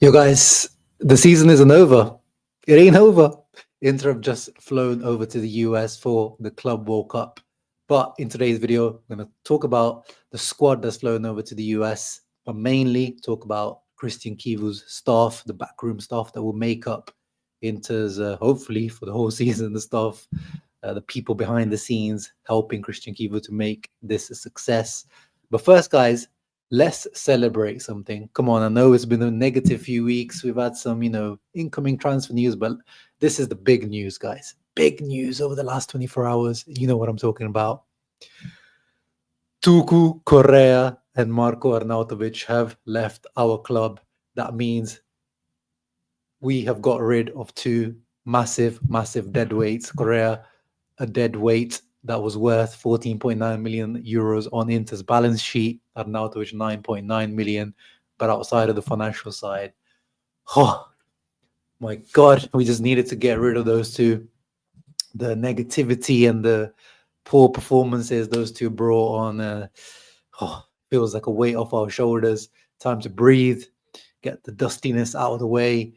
Yo, guys, the season isn't over. It ain't over. Inter have just flown over to the US for the Club World Cup. But in today's video, I'm going to talk about the squad that's flown over to the US, but mainly talk about Christian Chivu's staff, the backroom staff that will make up Inter's, hopefully, for the whole season, the staff, the people behind the scenes helping Christian Chivu to make this a success. But first, guys, let's celebrate something. Come on, I know it's been a negative few weeks. We've had some, incoming transfer news, but this is the big news, guys. Big news over the last 24 hours. You know what I'm talking about. Tuku Correa and Marco Arnautovic have left our club. That means we have got rid of two massive dead weights. Correa, a dead weight that was worth 14.9 million euros on Inter's balance sheet. Arnautovic 9.9 million, but outside of the financial side. Oh my God, we just needed to get rid of those two. The negativity and the poor performances those two brought on feels like a weight off our shoulders. Time to breathe, get the dustiness out of the way.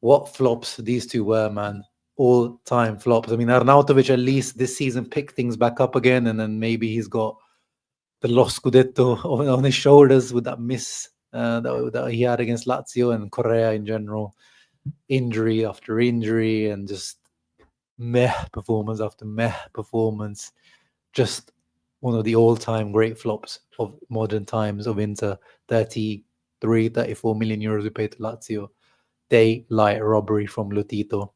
What flops these two were, man. All-time flops. I mean, Arnautovic at least this season picked things back up again, and then maybe he's got the lost Scudetto on his shoulders with that miss that he had against Lazio, and Correa in general. Injury after injury and just meh performance after meh performance. Just one of the all-time great flops of modern times of Inter. 34 million euros we paid to Lazio. Daylight robbery from Lotito.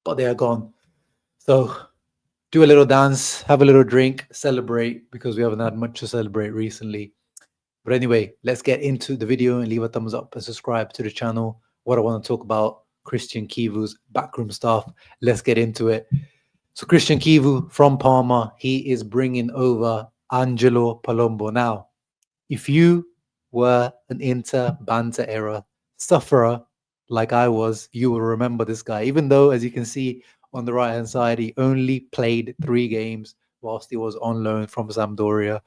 But they are gone. So do a little dance, have a little drink, celebrate, because we haven't had much to celebrate recently. But anyway, let's get into the video and leave a thumbs up and subscribe to the channel. What I want to talk about, Christian Chivu's backroom staff. Let's get into it. So Christian Chivu from Parma, he is bringing over Angelo Palombo. Now, if you were an Inter banter era sufferer like I was, you will remember this guy. Even though, as you can see on the right-hand side, he only played 3 games whilst he was on loan from Sampdoria.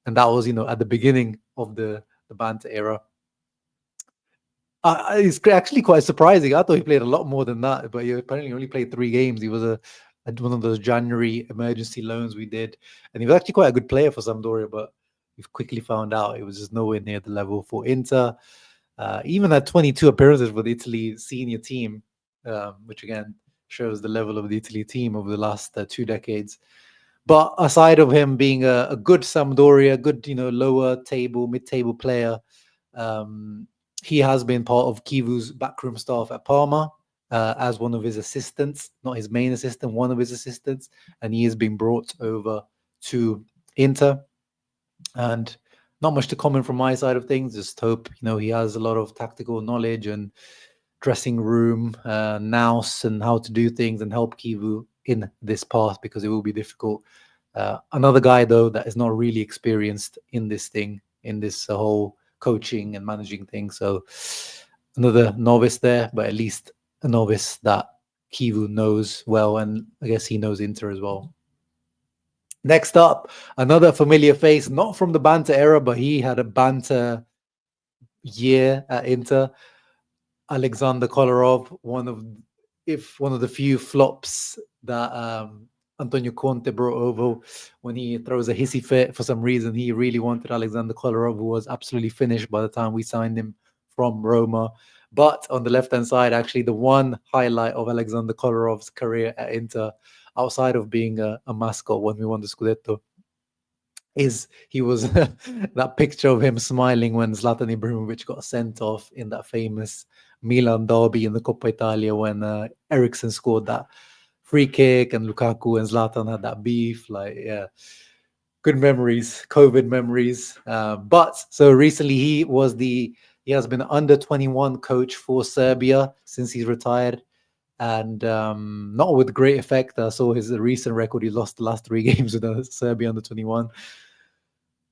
And that was, at the beginning of the banter era. It's actually quite surprising. I thought he played a lot more than that, but he apparently only played 3 games. He was one of those January emergency loans we did. And he was actually quite a good player for Sampdoria, but we've quickly found out it was just nowhere near the level for Inter. Even had 22 appearances for the Italy senior team, which again shows the level of the Italy team over the last 2 decades. But aside of him being a good Sampdoria, good lower table, mid-table player, he has been part of Chivu's backroom staff at Parma as one of his assistants, not his main assistant, one of his assistants, and he has been brought over to Inter. And not much to comment from my side of things. Just hope he has a lot of tactical knowledge and dressing room nous and how to do things and help Chivu in this path, because it will be difficult. Another guy though that is not really experienced in this whole coaching and managing thing. So another novice there, but at least a novice that Chivu knows well, and I guess he knows Inter as well. Next up, another familiar face, not from the banter era, but he had a banter year at Inter. Alexander Kolarov, one of the few flops that Antonio Conte brought over when he throws a hissy fit. For some reason, he really wanted Alexander Kolarov, who was absolutely finished by the time we signed him from Roma. But on the left-hand side, actually, the one highlight of Alexander Kolarov's career at Inter, outside of being a mascot when we won the Scudetto, is he was that picture of him smiling when Zlatan Ibrahimovic got sent off in that famous Milan derby in the Coppa Italia when Eriksson scored that free kick and Lukaku and Zlatan had that beef. Good memories, COVID memories. But so recently he has been under 21 coach for Serbia since he's retired. And not with great effect. I saw his recent record. He lost the last 3 games with the Serbia under 21.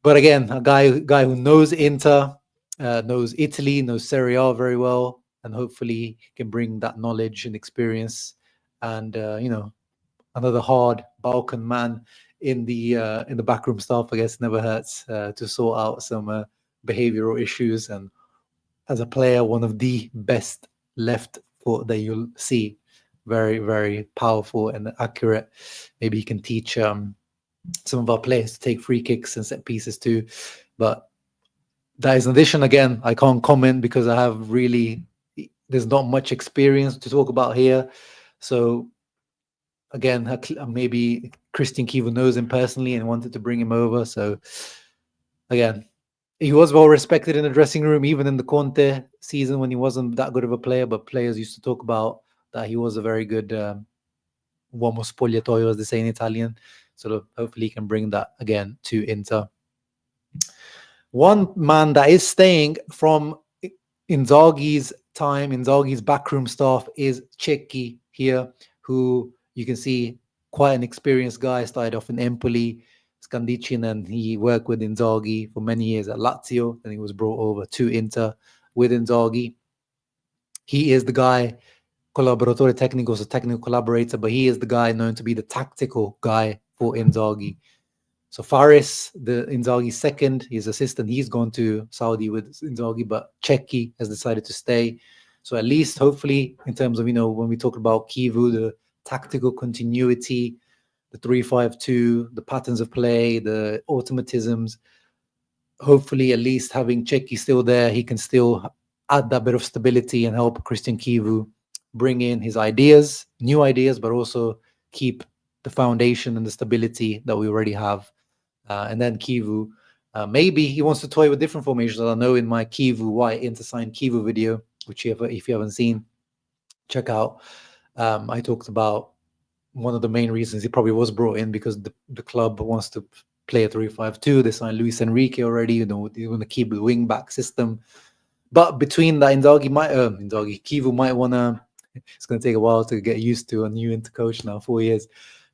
But again, a guy who knows Inter, knows Italy, knows Serie A very well, and hopefully can bring that knowledge and experience. And another hard Balkan man in the backroom staff, I guess, never hurts to sort out some behavioral issues and as a player, one of the best left foot that you'll see. Very, very powerful and accurate. Maybe he can teach some of our players to take free kicks and set pieces too. But that is an addition. Again, I can't comment because I have really, there's not much experience to talk about here. So again, maybe Christian Chivu knows him personally and wanted to bring him over. So again, he was well respected in the dressing room, even in the Conte season when he wasn't that good of a player. But players used to talk about that he was a very good uomo spogliatoio, as they say in Italian. So hopefully he can bring that again to Inter. One man that is staying from Inzaghi's time, Inzaghi's backroom staff, is Cecchi here, who you can see quite an experienced guy. Started off in Empoli, Scandicci, and he worked with Inzaghi for many years at Lazio. Then he was brought over to Inter with Inzaghi. He is the guy, collaboratore tecnico, so technical collaborator, but he is the guy known to be the tactical guy for Inzaghi. So Faris, the Inzaghi's second, his assistant, he's gone to Saudi with Inzaghi, but Cecchi has decided to stay. So at least, hopefully, in terms of, when we talk about Chivu, the tactical continuity, the 3-5-2, the patterns of play, the automatisms, hopefully at least having Cecchi still there, he can still add that bit of stability and help Christian Chivu bring in his ideas, new ideas, but also keep the foundation and the stability that we already have. And then Chivu, maybe he wants to toy with different formations. I know in my Chivu, why Inter signed Chivu video, which if you haven't seen, check out. I talked about one of the main reasons he probably was brought in because the club wants to play a 3-5-2. They signed Luis Enrique already. They want to keep the wing back system. But between that, Chivu might want to. It's going to take a while to get used to a new Inter coach now, 4 years.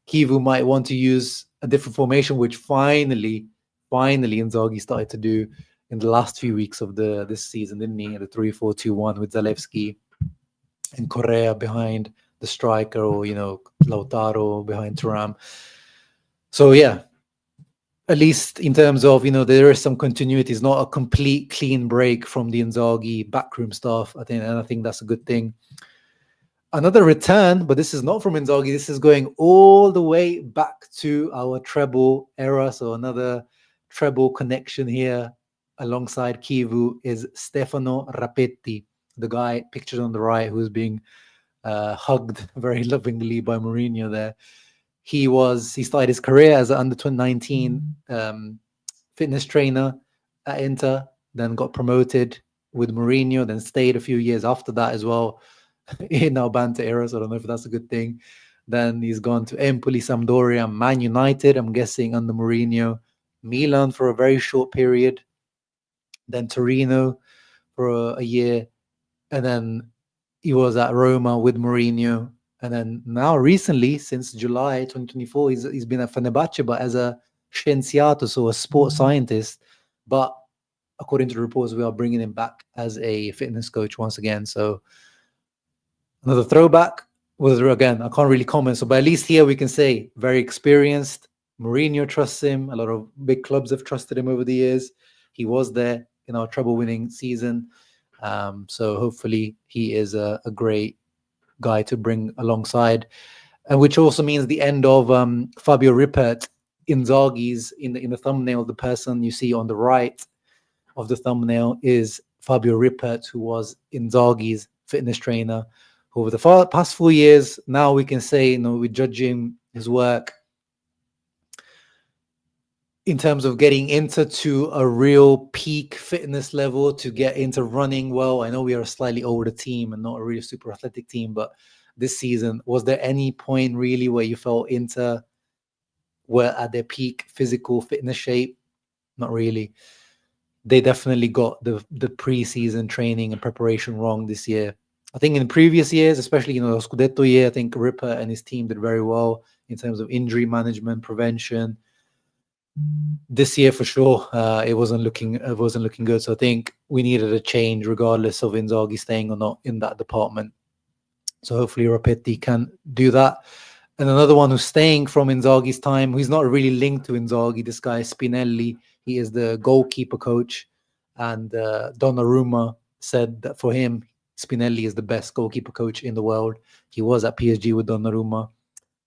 Chivu might want to use a different formation, which finally Inzaghi started to do in the last few weeks of this season, didn't he? The 3-4-2-1 with Zalewski and Correa behind the striker, or Lautaro behind Thuram. So yeah, at least in terms of there is some continuity. It's not a complete clean break from the Inzaghi backroom staff. I think that's a good thing. Another return, but this is not from Inzaghi. This is going all the way back to our treble era. So another treble connection here alongside Chivu is Stefano Rapetti, the guy pictured on the right who's being hugged very lovingly by Mourinho there. He started his career as an under-19 fitness trainer at Inter, then got promoted with Mourinho, then stayed a few years after that as well in our banter era, so I don't know if that's a good thing. Then he's gone to Empoli, Sampdoria, Man United, I'm guessing under Mourinho, Milan for a very short period, then Torino for a year, and then he was at Roma with Mourinho, and then now recently, since July 2024, he's been at Fenerbahce, but as a scienziato, so a sports scientist. But according to the reports, we are bringing him back as a fitness coach once again. So another throwback. Again, I can't really comment. So, but at least here we can say very experienced. Mourinho trusts him. A lot of big clubs have trusted him over the years. He was there in our treble-winning season. So hopefully he is a great guy to bring alongside, and which also means the end of Fabio Rippert, Inzaghi's in the thumbnail. The person you see on the right of the thumbnail is Fabio Rippert, who was Inzaghi's fitness trainer over the past 4 years. Now we can say, we're judging his work in terms of getting to a real peak fitness level, to get into running well. I know we are a slightly older team and not a really super athletic team, but this season, was there any point really where you felt Inter were at their peak physical fitness shape? Not really. They definitely got the pre-season training and preparation wrong this year. I think in previous years, especially the Scudetto year, I think Ripper and his team did very well in terms of injury management, prevention. This year, for sure, it wasn't looking good. So I think we needed a change, regardless of Inzaghi staying or not in that department. So hopefully Rapetti can do that. And another one who's staying from Inzaghi's time, who's not really linked to Inzaghi, this guy Spinelli. He is the goalkeeper coach, and Donnarumma said that for him, Spinelli is the best goalkeeper coach in the world. He was at PSG with Donnarumma,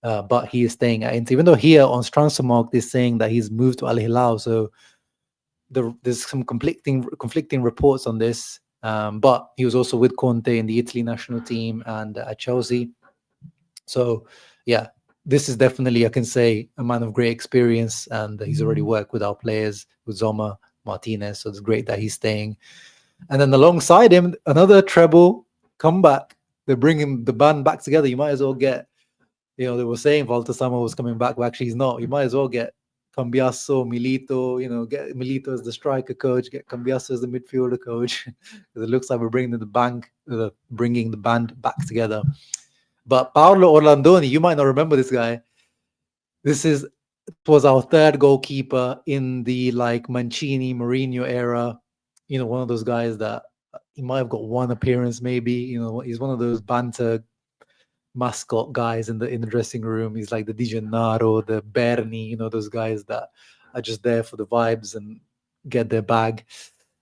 but he is staying at Inter. Even though here on Transfermarkt is saying that he's moved to Al Hilal, so there's some conflicting reports on this. But he was also with Conte in the Italy national team and at Chelsea. So yeah, this is definitely, I can say, a man of great experience, and he's already worked with our players, with Zoma, Martinez. So it's great that he's staying. And then alongside him, another treble comeback. They're bringing the band back together. You might as well get, they were saying Valtasama was coming back, but actually he's not. You might as well get Cambiasso, Milito, get Milito as the striker coach, get Cambiasso as the midfielder coach. Because it looks like we're bringing the band back together. But Paolo Orlandoni, you might not remember this guy. This was our third goalkeeper in the Mancini, Mourinho era. One of those guys that he might have got one appearance, maybe. He's one of those banter mascot guys in the dressing room. He's like the Di Gennaro, the Berni, those guys that are just there for the vibes and get their bag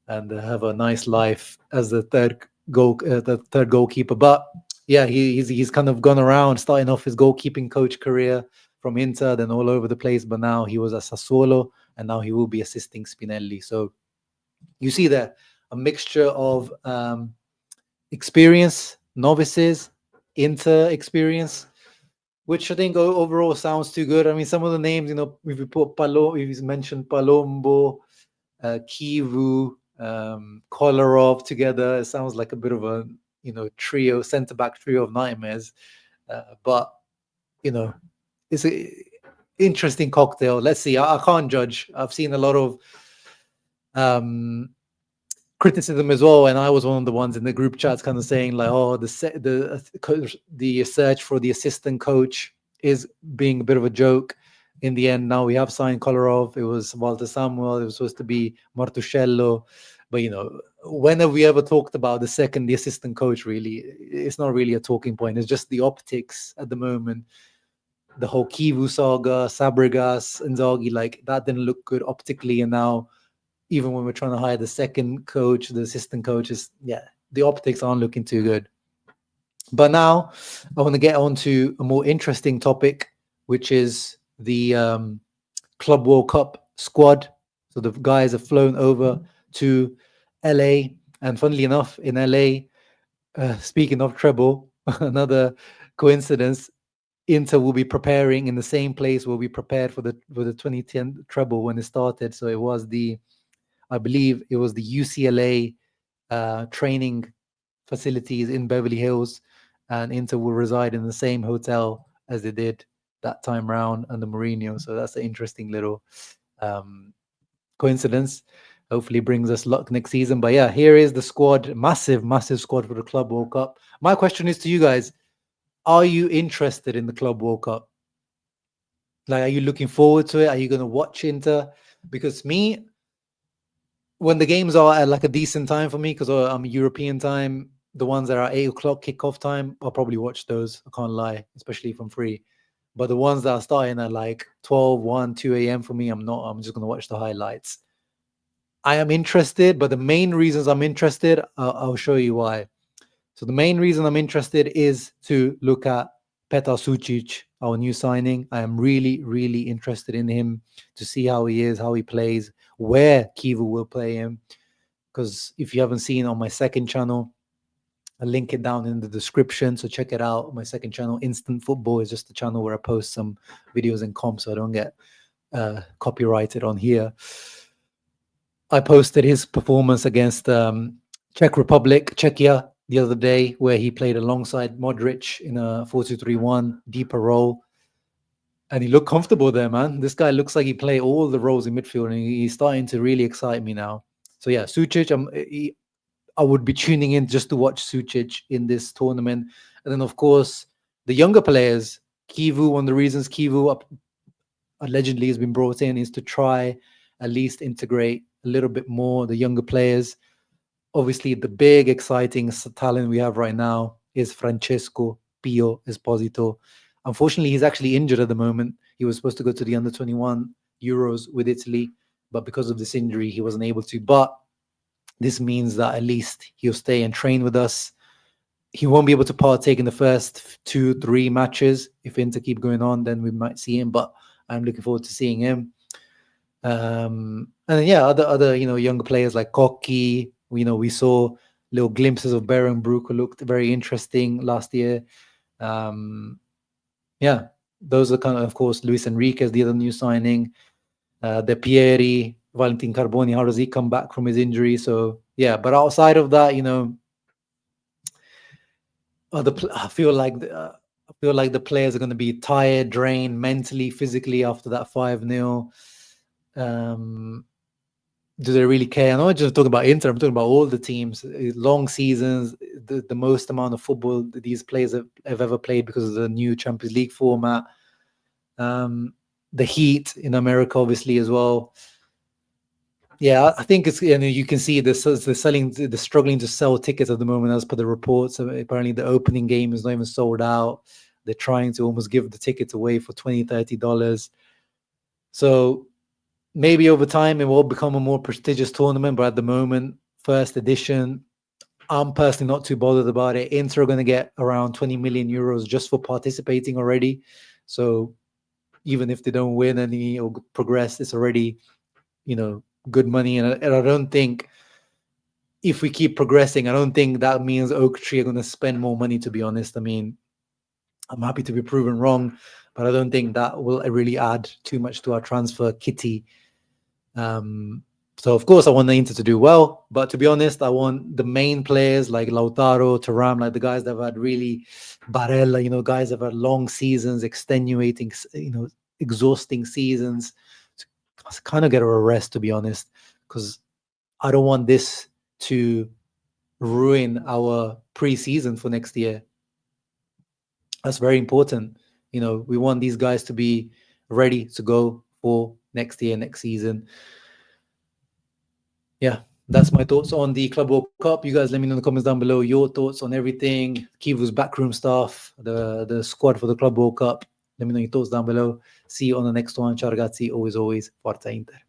and have a nice life as the third goalkeeper. But yeah, he's kind of gone around, starting off his goalkeeping coach career from Inter, then all over the place. But now he was at Sassuolo, and now he will be assisting Spinelli. So you see there a mixture of experience, novices, Inter experience, which I think overall sounds too good. I mean, some of the names, if you put if you mentioned Palombo, Chivu, Kolarov together, it sounds like a bit of a trio, centre-back trio of nightmares. But it's an interesting cocktail. Let's see. I can't judge. I've seen a lot of criticism as well, and I was one of the ones in the group chats kind of saying like, oh, the search for the assistant coach is being a bit of a joke. In the end, now we have signed Kolarov. It was Walter Samuel. It was supposed to be Martuscello. But when have we ever talked about the assistant coach? Really, it's not really a talking point. It's just the optics at the moment. The whole Chivu saga, Fabregas, Inzaghi, that didn't look good optically, and now even when we're trying to hire the second coach, the assistant coaches, the optics aren't looking too good. But now I want to get on to a more interesting topic, which is the Club World Cup squad. So the guys have flown over to LA, and funnily enough, in LA, speaking of treble, another coincidence, Inter will be preparing in the same place where we prepared for the 2010 treble when it started. So it was I believe it was the UCLA training facilities in Beverly Hills, and Inter will reside in the same hotel as they did that time round under Mourinho. So that's an interesting little coincidence. Hopefully brings us luck next season. But yeah, here is the squad, massive squad for the Club World Cup. My question is to you guys, are you interested in the Club World Cup? Are you looking forward to it? Are you going to watch Inter? Because me, when the games are at a decent time for me, because I'm European time, the ones that are 8 o'clock kickoff time, I'll probably watch those. I can't lie, especially if I'm free. But the ones that are starting at 12, 1, 2 a.m. for me, I'm not. I'm just going to watch the highlights. I am interested, but the main reasons I'm interested, I'll show you why. So the main reason I'm interested is to look at Petar Sucic, our new signing. I am really, really interested in him to see how he is, how he plays, where Chivu will play him. Because if you haven't seen on my second channel, I'll link it down in the description. So check it out. My second channel, Instant Football, is just a channel where I post some videos and comps so I don't get copyrighted on here. I posted his performance against Czech Republic, Czechia, the other day, where he played alongside Modric in a 4-2-3-1 deeper role. And he looked comfortable there, man. This guy looks like he played all the roles in midfield, and he's starting to really excite me now. So yeah, Sucic, I would be tuning in just to watch Sucic in this tournament. And then, of course, the younger players, Chivu, one of the reasons Chivu allegedly has been brought in is to try at least integrate a little bit more the younger players. Obviously, the big, exciting talent we have right now is Francesco Pio Esposito. Unfortunately, he's actually injured at the moment. He was supposed to go to the under-21 Euros with Italy, but because of this injury, he wasn't able to. But This means that at least he'll stay and train with us. He won't be able to partake in the first 2-3 matches. If Inter keep going on, then we might see him, but I'm looking forward to seeing him. And then, yeah, other younger players like Koki. We saw little glimpses of Berenbrook, who looked very interesting last year. Yeah, those are kind of course, Luis Enriquez, the other new signing. De Pieri, Valentin Carboni, how does he come back from his injury? So, yeah, but outside of that, I feel like the players are going to be tired, drained mentally, physically after that 5-0. Do they really care? I'm not just talking about Inter. I'm talking about all the teams. Long seasons, the most amount of football that these players have ever played because of the new Champions League format. The heat in America, obviously, as well. Yeah, I think it's, you can see they're struggling to sell tickets at the moment, as per the reports. Apparently, the opening game is not even sold out. They're trying to almost give the tickets away for $20-$30. So maybe over time it will become a more prestigious tournament, but at the moment, first edition, I'm personally not too bothered about it. Inter are going to get around 20 million euros just for participating already. So even if they don't win any or progress, it's already, good money. And I don't think, if we keep progressing, I don't think that means Oak Tree are going to spend more money, to be honest. I mean, I'm happy to be proven wrong, but I don't think that will really add too much to our transfer kitty. So, of course, I want the Inter to do well. But to be honest, I want the main players like Lautaro, Thuram, like the guys that have had really Barella, guys that have had long seasons, extenuating, exhausting seasons, to kind of get a rest, to be honest, because I don't want this to ruin our pre-season for next year. That's very important. We want these guys to be ready to go for next year, next season. Yeah, that's my thoughts on the Club World Cup. You guys let me know in the comments down below your thoughts on everything. Chivu's backroom stuff, the squad for the Club World Cup. Let me know your thoughts down below. See you on the next one. Ciao ragazzi, always, Forza Inter.